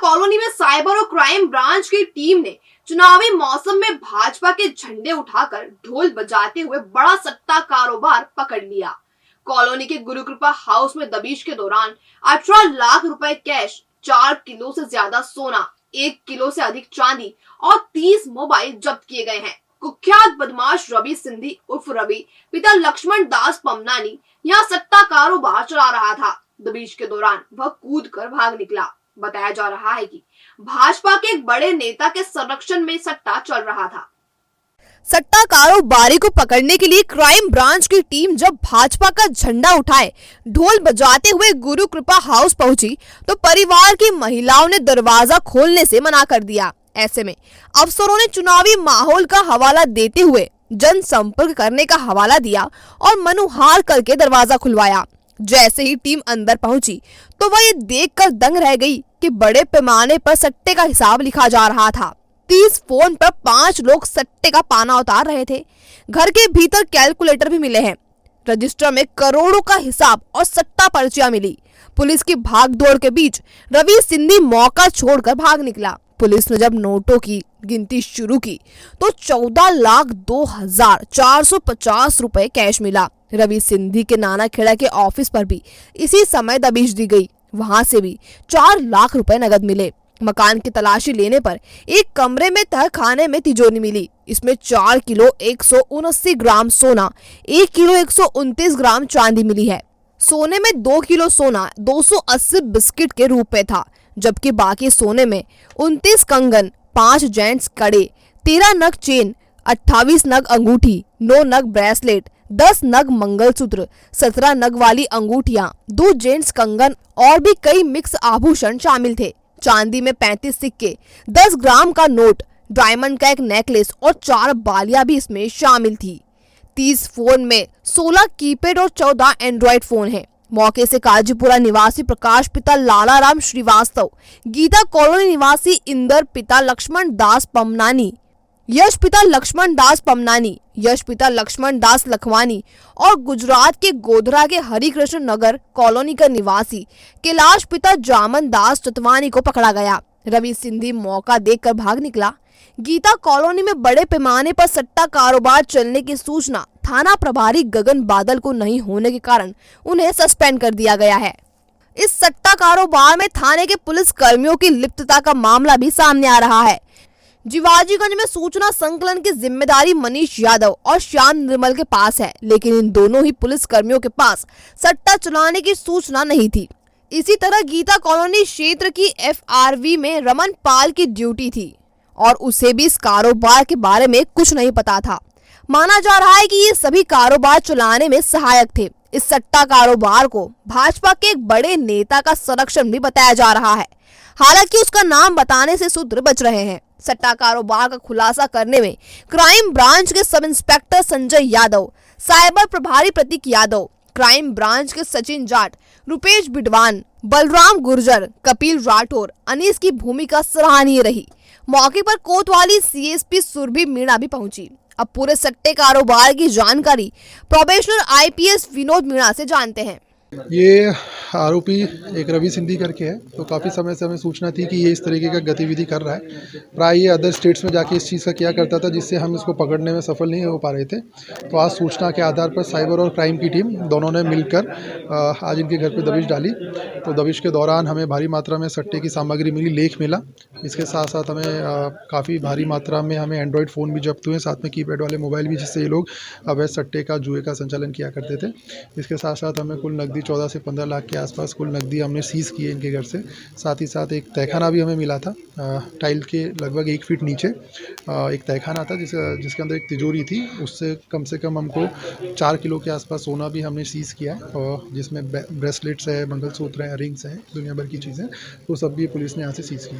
Colony में cyber और crime branch की टीम ने चुनावी मौसम में भाजपा के झंडे उठाकर ढोल बजाते हुए बड़ा सट्टा कारोबार पकड़ लिया। कॉलोनी के गुरुकृपा हाउस में दबिश के दौरान 18 लाख रुपए कैश, 4 किलो से ज्यादा सोना, 1 किलो से अधिक चांदी और 30 मोबाइल जब्त किए गए हैं। कुख्यात बदमाश रवि सिंधी उर्फ रवि पिता लक्ष्मण दास पमनानी यहाँ सट्टा कारोबार चला रहा था। दबिश के दौरान वह कूद कर भाग निकला। बताया जा रहा है कि भाजपा के एक बड़े नेता के संरक्षण में सट्टा चल रहा था। सट्टा कारोबारी को पकड़ने के लिए क्राइम ब्रांच की टीम जब भाजपा का झंडा उठाए ढोल बजाते हुए गुरु कृपा हाउस पहुंची तो परिवार की महिलाओं ने दरवाजा खोलने से मना कर दिया। ऐसे में अफसरों ने चुनावी माहौल का हवाला देते हुए जनसंपर्क करने का हवाला दिया और मनुहार करके दरवाजा खुलवाया। जैसे ही टीम अंदर पहुंची तो वह ये देखकर दंग रह गई कि बड़े पैमाने पर सट्टे का हिसाब लिखा जा रहा था। 30 फोन पर 5 लोग सट्टे का पाना उतार रहे थे। घर के भीतर कैलकुलेटर भी मिले हैं। रजिस्टर में करोड़ों का हिसाब और सट्टा पर्चियां मिली। पुलिस की भागदौड़ के बीच रवि सिंधी मौका छोड़कर भाग निकला। पुलिस ने जब नोटों की गिनती शुरू की तो 14,02,450 रुपए कैश मिला। रवि सिंधी के नाना खेड़ा के ऑफिस पर भी इसी समय दबिश दी गई। वहां से भी 4 लाख रुपए नगद मिले। मकान की तलाशी लेने पर एक कमरे में तह खाने में तिजोरी मिली। इसमें 4 किलो 179 ग्राम सोना, 1 किलो 129 ग्राम चांदी मिली है। सोने में 2 किलो सोना 280 बिस्किट के रूप में था, जबकि बाकी सोने में 29 कंगन, 5 जेंट्स कड़े, 13 नग चेन, 28 नग अंगूठी, 9 नग ब्रेसलेट, 10 नग मंगलसूत्र, 17 नग वाली अंगूठियां, 2 जेंट्स कंगन और भी कई मिक्स आभूषण शामिल थे। चांदी में 35 सिक्के, 10 ग्राम का नोट, डायमंड का एक नेकलेस और 4 बालियां भी इसमें शामिल थी। 30 फोन में 16 कीपैड और 14 एंड्रॉइड फोन हैं। मौके से काजीपुरा निवासी प्रकाश पिता लालाराम श्रीवास्तव, गीता कॉलोनी निवासी इंदर पिता लक्ष्मण दास पमनानी, यश पिता लक्ष्मण दास पमनानी, यश पिता लक्ष्मण दास लखवानी और गुजरात के गोधरा के हरिकृष्ण नगर कॉलोनी का निवासी कैलाश पिता जामन दास चतवानी को पकड़ा गया। रवि सिंधी मौका देखकर भाग निकला। गीता कॉलोनी में बड़े पैमाने पर सट्टा कारोबार चलने की सूचना थाना प्रभारी गगन बादल को नहीं होने के कारण उन्हें सस्पेंड कर दिया गया है। इस सट्टा कारोबार में थाने के पुलिस कर्मियों की लिप्तता का मामला भी सामने आ रहा है। जीवाजीगंज में सूचना संकलन की जिम्मेदारी मनीष यादव और श्याम निर्मल के पास है, लेकिन इन दोनों ही पुलिस कर्मियों के पास सट्टा चलाने की सूचना नहीं थी। इसी तरह गीता कॉलोनी क्षेत्र की FRV में रमन पाल की ड्यूटी थी और उसे भी इस कारोबार के बारे में कुछ नहीं पता था। माना जा रहा है कि ये सभी कारोबार चलाने में सहायक थे। इस सट्टा कारोबार को भाजपा के एक बड़े नेता का संरक्षण भी बताया जा रहा है। हालांकि उसका नाम बताने से सूत्र बच रहे हैं। सट्टा कारोबार का खुलासा करने में क्राइम ब्रांच के sub inspector Sanjay Yadav, cyber प्रभारी प्रतीक यादव, क्राइम ब्रांच के सचिन जाट, रुपेश बिडवान, बलराम गुर्जर, कपिल राठौर, अनीस की भूमिका सराहनीय रही। मौके पर कोतवाली CSP सुरभि मीणा भी पहुंची। अब पूरे सट्टे कारोबार की जानकारी प्रोबेशनर IPS विनोद मीणा से जानते हैं। ये आरोपी एक रवि सिंधी करके है, तो काफ़ी समय से हमें सूचना थी कि ये इस तरीके का गतिविधि कर रहा है। प्राय ये अदर स्टेट्स में जाके इस चीज़ का किया करता था, जिससे हम इसको पकड़ने में सफल नहीं हो पा रहे थे। तो आज सूचना के आधार पर साइबर और क्राइम की टीम दोनों ने मिलकर आज इनके घर पे दबिश डाली। तो दबिश के दौरान हमें भारी मात्रा में सट्टे की सामग्री मिली, लेख मिला। इसके साथ साथ हमें काफ़ी भारी मात्रा में हमें एंड्रॉयड फ़ोन भी जब्त हुए, साथ में कीपैड वाले मोबाइल भी, जिससे ये लोग अवैध सट्टे का, जुए का संचालन किया करते थे। इसके साथ साथ हमें कुल नकदी 14 से 15 लाख के आसपास कुल नकदी हमने सीज़ की है इनके घर से। साथ ही साथ एक तहखाना भी हमें मिला था, टाइल के लगभग 1 फीट नीचे एक तहखाना था जिसके अंदर एक तिजोरी थी। उससे कम हमको 4 किलो के आसपास सोना भी हमने सीज़ किया है, और जिसमें ब्रेसलेट्स है, मंगलसूत्र है, रिंग्स हैं, दुनिया भर की चीज़ें, तो सब भी पुलिस ने यहाँ से सीज़ की है।